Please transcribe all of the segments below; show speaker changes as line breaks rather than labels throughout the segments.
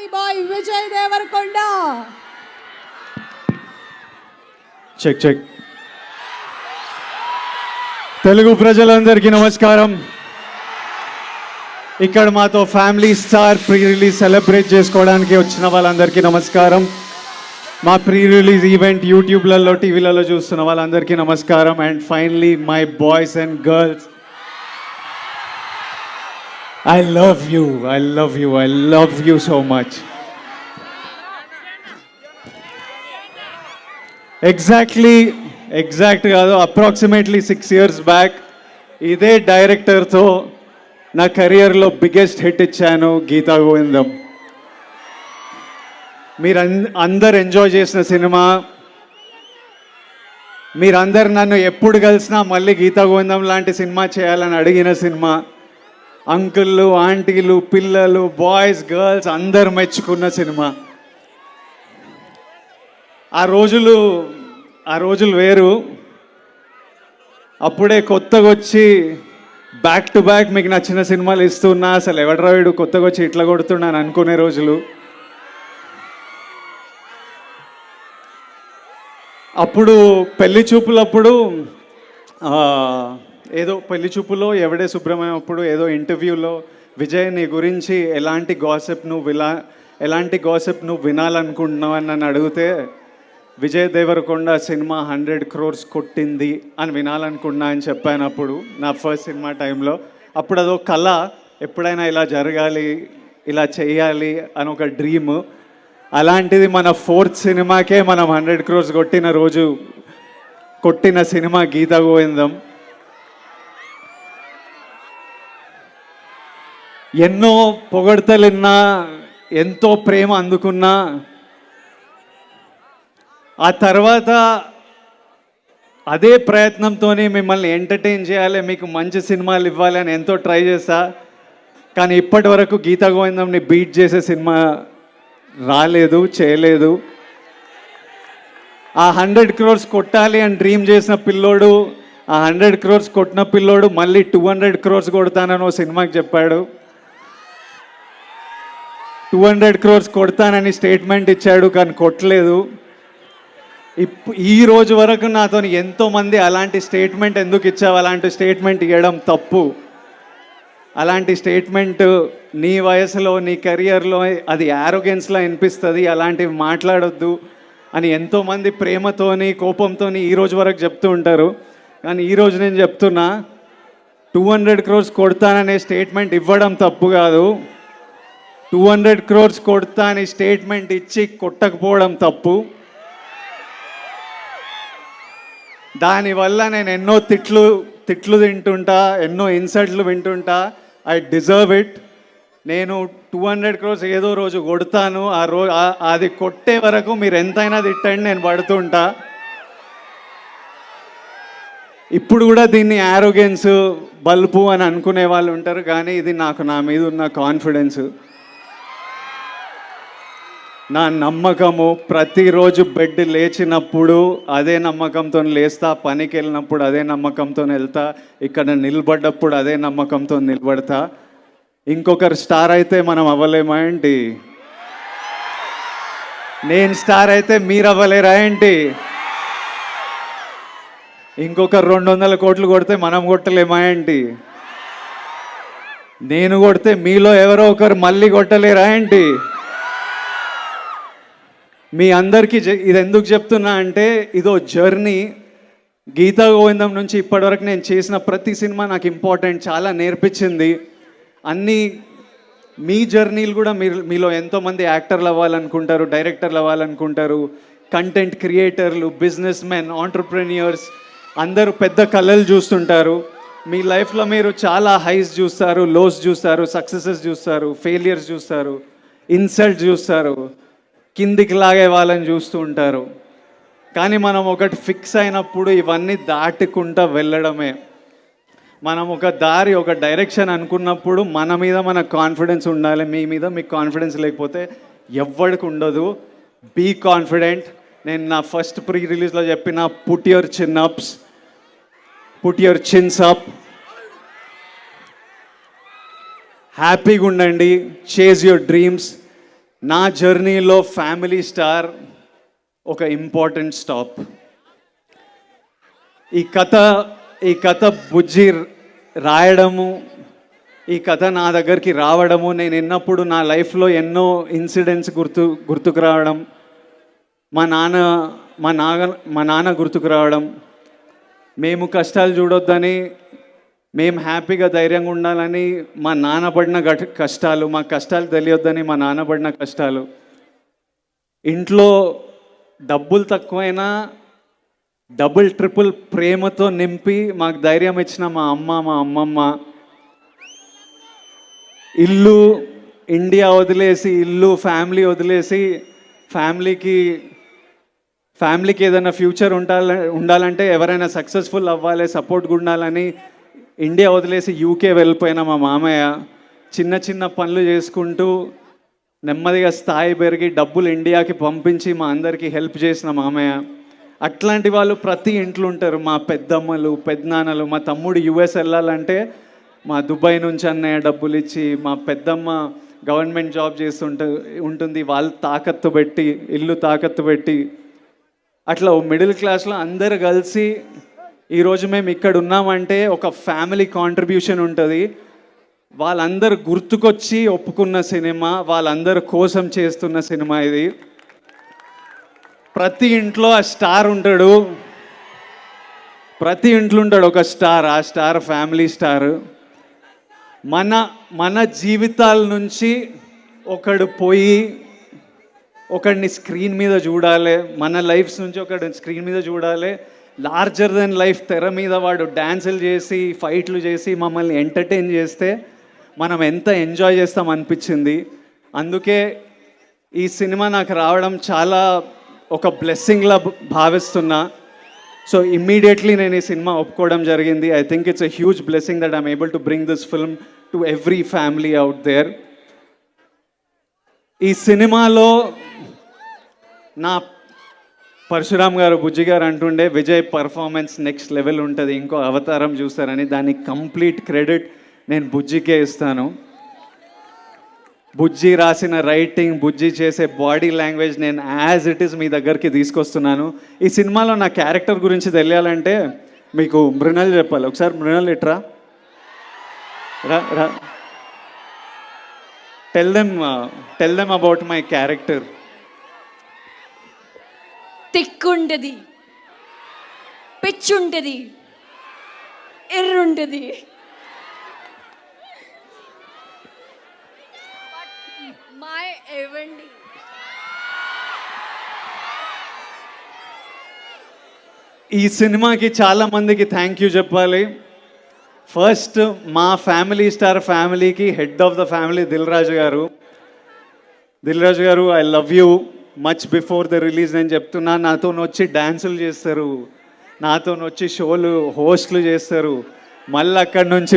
Party boy Vijay Devarakonda.
Check check. Telugu ప్రజలందరికీ నమస్కారం. ఇక్కడ మాతో family star pre release celebrate చేసుకోవడానికి వచ్చిన వాళ్ళందరికీ నమస్కారం. మా ప్రీ రిలీజ్ ఈవెంట్ యూట్యూబ్లలో టీవీలలో చూస్తున్న వాళ్ళందరికీ నమస్కారం. And finally my boys and girls, I love you, I love you, I love you so much. Exact కాదు, అప్రాక్సిమేట్లీ 6 years బ్యాక్ ఇదే డైరెక్టర్తో నా కెరియర్లో బిగ్గెస్ట్ హిట్ ఇచ్చాను, గీతా గోవిందం. మీరు అందరు ఎంజాయ్ చేసిన సినిమా. మీరందరు నన్ను ఎప్పుడు కలిసినా మళ్ళీ గీతా గోవిందం లాంటి సినిమా చేయాలని అడిగిన సినిమా. అంకుళ్ళు, ఆంటీలు, పిల్లలు, బాయ్స్, గర్ల్స్ అందరు మెచ్చుకున్న సినిమా. ఆ రోజులు వేరు. అప్పుడే కొత్తగా వచ్చి బ్యాక్ టు బ్యాక్ మీకు నచ్చిన సినిమాలు ఇస్తున్నా, అసలు ఎవడరా వీడు కొత్తగా వచ్చి ఇట్లా కొడుతున్నాను అనుకునే రోజులు. అప్పుడు పెళ్లి చూపులప్పుడు ఏదో పెళ్లి చూపులో ఎవడే సుబ్రహ్మణ్యం అప్పుడు ఏదో ఇంటర్వ్యూలో విజయ్ నీ గురించి ఎలాంటి గాసిప్ నువ్వు వినాలనుకుంటున్నావు అని నన్ను అడిగితే, విజయ్ దేవరకొండ సినిమా 100 crores కొట్టింది అని వినాలనుకున్నా అని చెప్పాను. అప్పుడు నా ఫస్ట్ సినిమా టైంలో. అప్పుడు అదో కళ, ఎప్పుడైనా ఇలా జరగాలి, ఇలా చేయాలి అని ఒక డ్రీమ్. అలాంటిది మన 4th సినిమాకే మనం 100 crores కొట్టిన సినిమా గీతా గోవిందం. ఎన్నో పొగడ్తలున్నా, ఎంతో ప్రేమ అందుకున్నా, ఆ తర్వాత అదే ప్రయత్నంతోనే మిమ్మల్ని ఎంటర్టైన్ చేయాలి, మీకు మంచి సినిమాలు ఇవ్వాలి అని ఎంతో ట్రై చేశా. కానీ ఇప్పటి వరకు గీతా గోవిందంని బీట్ చేసే సినిమా రాలేదు, చేయలేదు. ఆ 100 crores కొట్టాలి అని డ్రీమ్ చేసిన పిల్లోడు, ఆ 100 crores కొట్టిన పిల్లోడు మళ్ళీ 200 crores కొడతానని ఓ సినిమాకి చెప్పాడు. 200 crores కొడతానని స్టేట్మెంట్ ఇచ్చాడు, కానీ కొట్టలేదు. ఈ రోజు వరకు నాతో ఎంతోమంది అలాంటి స్టేట్మెంట్ ఎందుకు ఇచ్చావు, అలాంటి స్టేట్మెంట్ ఇవ్వడం తప్పు, అలాంటి స్టేట్మెంట్ నీ వయసులో నీ కెరియర్లో అది యారోగెన్స్లో అనిపిస్తుంది, అలాంటివి మాట్లాడొద్దు అని ఎంతోమంది ప్రేమతోని కోపంతోని ఈ రోజు వరకు చెప్తూ ఉంటారు. కానీ ఈరోజు నేను చెప్తున్నా, 200 crores కొడతాననే స్టేట్మెంట్ ఇవ్వడం తప్పు కాదు, 200 crores కొడతా అని స్టేట్మెంట్ ఇచ్చి కొట్టకపోవడం తప్పు. దానివల్ల నేను ఎన్నో తిట్లు తింటుంటా, ఎన్నో ఇన్సల్ట్లు వింటుంటా. I deserve it. నేను 200 crores ఏదో రోజు కొడతాను. అది కొట్టే వరకు మీరు ఎంతైనా తిట్టండి, నేను పడుతుంటా. ఇప్పుడు కూడా దీన్ని యారోగెన్స్, బల్పు అని అనుకునే వాళ్ళు ఉంటారు, కానీ ఇది నాకు నా మీద ఉన్న కాన్ఫిడెన్స్, నా నమ్మకము. ప్రతిరోజు బెడ్ లేచినప్పుడు అదే నమ్మకంతో లేస్తా, పనికి వెళ్ళినప్పుడు అదే నమ్మకంతో వెళ్తా, ఇక్కడ నిలబడ్డప్పుడు అదే నమ్మకంతో నిలబడతా. ఇంకొకరు స్టార్ అయితే మనం అవ్వలేమా ఏంటి? నేను స్టార్ అయితే మీరు అవ్వలేరా ఏంటి? ఇంకొకరు 200 కోట్లు కొడితే మనం కొట్టలేమా ఏంటి? నేను కొడితే మీలో ఎవరో ఒకరు మళ్ళీ కొట్టలేరా ఏంటి? మీ అందరికీ ఇది ఎందుకు చెప్తున్నా అంటే, ఇదో జర్నీ. గీతా గోవిందం నుంచి ఇప్పటివరకు నేను చేసిన ప్రతి సినిమా నాకు ఇంపార్టెంట్, చాలా నేర్పించింది. అన్నీ మీ జర్నీలు కూడా మీలో ఎంతోమంది యాక్టర్లు అవ్వాలనుకుంటారు, డైరెక్టర్లు అవ్వాలనుకుంటారు, కంటెంట్ క్రియేటర్లు, బిజినెస్ మెన్, ఆంటర్ప్రెన్యూర్స్ అందరూ పెద్ద కళలు చూస్తుంటారు. మీ లైఫ్లో మీరు చాలా హైస్ చూస్తారు, లోస్ చూస్తారు, సక్సెసెస్ చూస్తారు, ఫెయిలియర్స్ చూస్తారు, ఇన్సల్ట్ చూస్తారు, కిందికి లాగే వాళ్ళని చూస్తూ ఉంటారు. కానీ మనం ఒకటి ఫిక్స్ అయినప్పుడు ఇవన్నీ దాటుకుంటూ వెళ్ళడమే. మనం ఒక దారి, ఒక డైరెక్షన్ అనుకున్నప్పుడు మన మీద మన కాన్ఫిడెన్స్ ఉండాలి. మీ మీద మీకు కాన్ఫిడెన్స్ లేకపోతే ఎవ్వడికి ఉండదు. Be confident. నేను నా ఫస్ట్ ప్రీ రిలీజ్లో చెప్పిన పుట్ యువర్ చిన్స్ అప్, హ్యాపీగా ఉండండి, చేజ్ యువర్ డ్రీమ్స్. నా జర్నీలో ఫ్యామిలీ స్టార్ ఒక ఇంపార్టెంట్ స్టాప్. ఈ కథ బుజ్జి రాయడము, ఈ కథ నా దగ్గరికి రావడము, నేను విన్నప్పుడు నా లైఫ్లో ఎన్నో ఇన్సిడెంట్స్ గుర్తుకు రావడం, మా నాన్న గుర్తుకు రావడం, మేము కష్టాలు చూడొద్దని, మేము హ్యాపీగా ధైర్యంగా ఉండాలని మా నాన్న పడిన కష్టాలు, మా కష్టాలు తెలియొద్దని మా నాన్న పడిన కష్టాలు, ఇంట్లో డబ్బులు తక్కువైనా డబుల్ ట్రిపుల్ ప్రేమతో నింపి మాకు ధైర్యం ఇచ్చిన మా అమ్మమ్మ, ఇల్లు ఇండియా వదిలేసి, ఇల్లు ఫ్యామిలీ వదిలేసి, ఫ్యామిలీకి ఏదైనా ఫ్యూచర్ ఉండాలంటే, ఎవరైనా సక్సెస్ఫుల్ అవ్వాలి, సపోర్ట్గా ఉండాలని ఇండియా వదిలేసి యూకే వెళ్ళిపోయిన మా మామయ్య, చిన్న చిన్న పనులు చేసుకుంటూ నెమ్మదిగా స్థాయి పెరిగి డబ్బులు ఇండియాకి పంపించి మా అందరికీ హెల్ప్ చేసిన మామయ్య. అట్లాంటి వాళ్ళు ప్రతి ఇంట్లో ఉంటారు. మా పెద్దమ్మలు, పెద్దనాన్నలు, మా తమ్ముడు యుఎస్ వెళ్ళాలంటే మా దుబాయ్ నుంచి అన్నయ్య డబ్బులు ఇచ్చి, మా పెద్దమ్మ గవర్నమెంట్ జాబ్ ఉంటుంది, వాళ్ళు తాకత్తు పెట్టి, ఇల్లు తాకత్తు పెట్టి, అట్లా మిడిల్ క్లాస్లో అందరు కలిసి ఈరోజు మేము ఇక్కడ ఉన్నామంటే ఒక ఫ్యామిలీ కాంట్రిబ్యూషన్ ఉంటుంది. వాళ్ళందరూ గుర్తుకొచ్చి ఒప్పుకున్న సినిమా, వాళ్ళందరి కోసం చేస్తున్న సినిమా ఇది. ప్రతి ఇంట్లో ఆ స్టార్ ఉంటాడు, ప్రతి ఇంట్లో ఉంటాడు ఒక స్టార్. ఆ స్టార్ ఫ్యామిలీ స్టార్. మన జీవితాల నుంచి ఒకడు పోయి ఒకడిని స్క్రీన్ మీద చూడాలి, మన లైఫ్స్ నుంచి ఒకడిని స్క్రీన్ మీద చూడాలి. లార్జర్ దెన్ లైఫ్ తెర మీద వాడు డ్యాన్సులు చేసి, ఫైట్లు చేసి మమ్మల్ని ఎంటర్టైన్ చేస్తే మనం ఎంత ఎంజాయ్ చేస్తాం అనిపించింది. అందుకే ఈ సినిమా నాకు రావడం చాలా ఒక బ్లెస్సింగ్లా భావిస్తున్నా. సో ఇమ్మీడియట్లీ నేను ఈ సినిమా ఒప్పుకోవడం జరిగింది. I think it's a huge blessing that I'm able to bring this film to every family out there. ఈ సినిమాలో నా పరశురామ్ గారు, బుజ్జి గారు అంటుండే విజయ్ పర్ఫార్మెన్స్ నెక్స్ట్ లెవెల్ ఉంటుంది, ఇంకో అవతారం చూస్తారని. దానికి కంప్లీట్ క్రెడిట్ నేను బుజ్జికే ఇస్తాను. బుజ్జి రాసిన రైటింగ్, బుజ్జి చేసే బాడీ లాంగ్వేజ్ నేను యాజ్ ఇట్ ఈస్ మీ దగ్గరికి తీసుకొస్తున్నాను. ఈ సినిమాలో నా క్యారెక్టర్ గురించి తెలియాలంటే మీకు మృణల్ చెప్పాలి. ఒకసారి మృణల్ ఇట్రా, రా, tell them about my character.
తిక్కుంటది, పిచ్చుంటది, ఎర్రుంటది, మై ఏవండి.
ఈ సినిమాకి చాలా మందికి థ్యాంక్ యూ చెప్పాలి. ఫస్ట్ మా ఫ్యామిలీ స్టార్ ఫ్యామిలీకి head of the family Dil Raju గారు, I love you. Much before the release నేను చెప్తున్నా. నాతో వచ్చి డ్యాన్సులు చేస్తారు, నాతో వచ్చి షోలు హోస్ట్లు చేస్తారు, మళ్ళీ అక్కడి నుంచి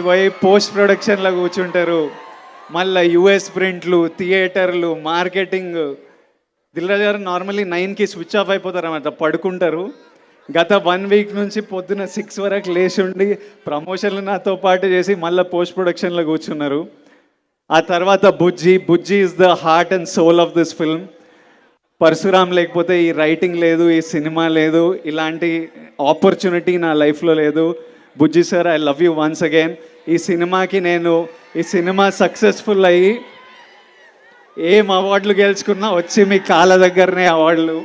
పోయి పోస్ట్ ప్రొడక్షన్లో కూర్చుంటారు, మళ్ళీ యుఎస్ ప్రింట్లు, థియేటర్లు, మార్కెటింగ్. దిల్రాజు గారు నార్మల్లీ 9కి స్విచ్ ఆఫ్ అయిపోతారు అన్నమాట, పడుకుంటారు. గత 1 వీక్ నుంచి పొద్దున 6 వరకు లేచి ఉండి ప్రమోషన్లు నాతో పాటు చేసి మళ్ళీ పోస్ట్ ప్రొడక్షన్లో కూర్చున్నారు. ఆ తర్వాత Bujji is the heart and soul of this film. Parasuram లేకపోతే ఈ రైటింగ్ లేదు, ఈ సినిమా లేదు, ఇలాంటి ఆపర్చునిటీ నా లైఫ్లో లేదు. Bujji sir, I love you once again. ఈ సినిమా సక్సెస్ఫుల్ అయ్యి ఏం అవార్డులు గెలుచుకున్నా వచ్చి మీ కాళ్ళ దగ్గరనే అవార్డులు.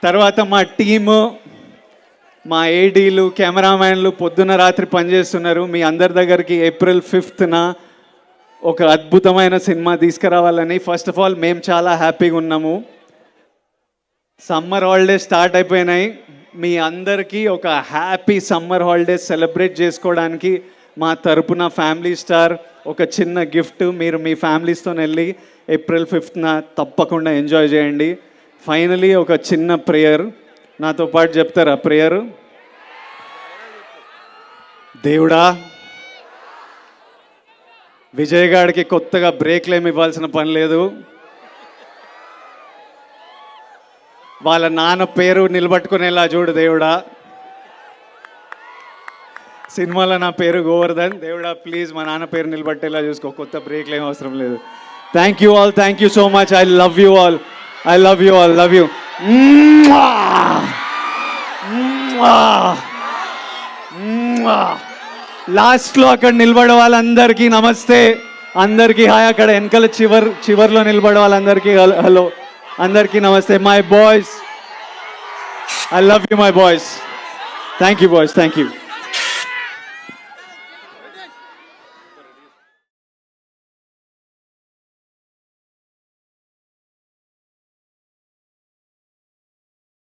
తర్వాత మా టీము, మా ఏడీలు, కెమెరామ్యాన్లు పొద్దున రాత్రి పనిచేస్తున్నారు. మీ అందరి దగ్గరికి April 5th ఒక అద్భుతమైన సినిమా తీసుకురావాలని. ఫస్ట్ ఆఫ్ ఆల్ మేము చాలా హ్యాపీగా ఉన్నాము. సమ్మర్ హాలిడేస్ స్టార్ట్ అయిపోయినాయి. మీ అందరికీ ఒక హ్యాపీ సమ్మర్ హాలిడేస్ సెలబ్రేట్ చేసుకోవడానికి మా తరపున ఫ్యామిలీ స్టార్ ఒక చిన్న గిఫ్ట్. మీరు మీ ఫ్యామిలీస్తో వెళ్ళి April 5th తప్పకుండా ఎంజాయ్ చేయండి. ఫైనలీ ఒక చిన్న ప్రేయర్ నాతో పాటు చెప్తారా? ప్రేయర్. దేవుడా, విజయ్ గాడికి కొత్తగా బ్రేక్లు ఏమి ఇవ్వాల్సిన పని లేదు. వాళ్ళ నాన్న పేరు నిలబట్టుకునేలా చూడు దేవుడా. సినిమాలో నా పేరు గోవర్ధన్. దేవుడా ప్లీజ్ మా నాన్న పేరు నిలబట్టేలా చూసుకో, కొత్త బ్రేక్లు ఏం అవసరం లేదు. Thank you all, thank you so much. I love you all, I love you all, love you. లాస్ట్లో అక్కడ నిలబడే వాళ్ళందరికీ నమస్తే, అందరికీ హాయ్. అక్కడ వెనకాల చివర్లో నిలబడే వాళ్ళందరికీ హలో, అందరికీ నమస్తే. My boys, I love you my boys. Thank you boys, thank you.